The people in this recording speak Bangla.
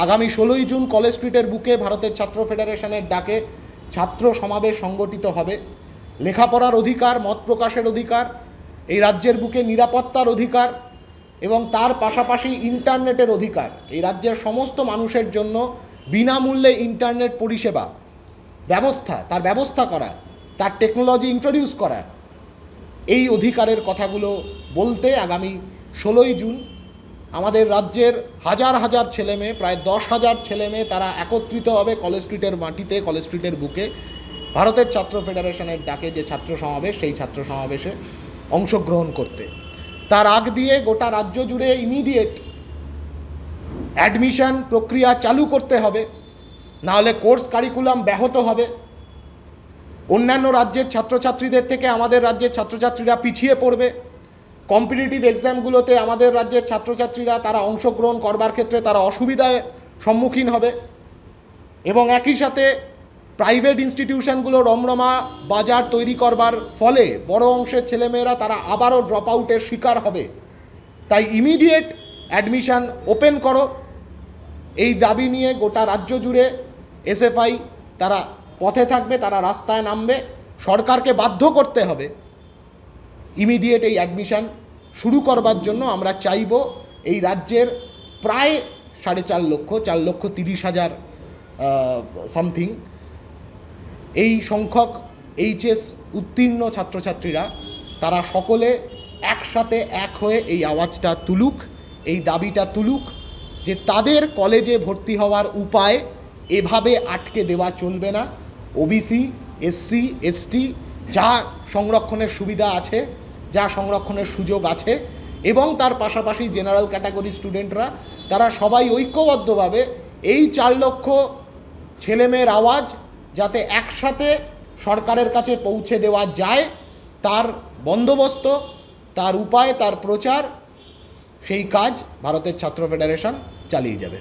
আগামী 16ই জুন কলেজ স্ট্রিটের বুকে ভারতের ছাত্র ফেডারেশনের ডাকে ছাত্র সমাবেশ সংগঠিত হবে। লেখাপড়ার অধিকার, মত প্রকাশের অধিকার, এই রাজ্যের বুকে নিরাপত্তার অধিকার এবং তার পাশাপাশি ইন্টারনেটের অধিকার, এই রাজ্যের সমস্ত মানুষের জন্য বিনামূল্যে ইন্টারনেট পরিষেবা তার ব্যবস্থা করা, তার টেকনোলজি ইন্ট্রোডিউস করা, এই অধিকারের কথাগুলো বলতে আগামী 16ই জুন আমাদের রাজ্যের হাজার হাজার ছেলেমেয়ে, প্রায় 10,000 ছেলেমেয়ে তারা একত্রিত হবে কলেজ স্ট্রিটের মাটিতে, কলেজ স্ট্রিটের বুকে ভারতের ছাত্র ফেডারেশনের ডাকে যে ছাত্র সমাবেশ, সেই ছাত্র সমাবেশে অংশগ্রহণ করতে। তার আগ দিয়ে গোটা রাজ্য জুড়ে ইমিডিয়েট অ্যাডমিশন প্রক্রিয়া চালু করতে হবে, নাহলে কোর্স কারিকুলাম ব্যাহত হবে। অন্যান্য রাজ্যের ছাত্রছাত্রীদের থেকে আমাদের রাজ্যের ছাত্রছাত্রীরা পিছিয়ে পড়বে। কম্পিটিটিভ এক্সামগুলোতে আমাদের রাজ্যের ছাত্রছাত্রীরা তারা অংশগ্রহণ করবার ক্ষেত্রে তারা অসুবিধায় সম্মুখীন হবে এবং একই সাথে প্রাইভেট ইনস্টিটিউশনগুলো রমরমা বাজার তৈরি করবার ফলে বড় অংশের ছেলেমেয়েরা তারা আবারও ড্রপ আউটের শিকার হবে। তাই ইমিডিয়েট অ্যাডমিশন ওপেন করো, এই দাবি নিয়ে গোটা রাজ্য জুড়ে এসএফআই তারা পথে থাকবে, তারা রাস্তায় নামবে। সরকারকে বাধ্য করতে হবে ইমিডিয়েট এই অ্যাডমিশন শুরু করবার জন্য। আমরা চাইব এই রাজ্যের প্রায় 4.5 লক্ষ, 4,30,000 সামথিং এই সংখ্যক এইচএস উত্তীর্ণ ছাত্রছাত্রীরা তারা সকলে একসাথে এক হয়ে এই আওয়াজটা তুলুক, এই দাবিটা তুলুক যে তাদের কলেজে ভর্তি হওয়ার উপায় এভাবে আটকে দেওয়া চলবে না। ওবিসি, এসসি, এসটি যা সংরক্ষণের সুবিধা আছে, যা সংরক্ষণের সুযোগ আছে এবং তার পাশাপাশি জেনারেল ক্যাটাগরি স্টুডেন্টরা তারা সবাই ঐক্যবদ্ধভাবে এই 4 লক্ষ ছেলেমেয়ের আওয়াজ যাতে একসাথে সরকারের কাছে পৌঁছে দেওয়া যায়, তার বন্দোবস্ত, তার উপায়, তার প্রচার, সেই কাজ ভারতের ছাত্র ফেডারেশন চালিয়ে যাবে।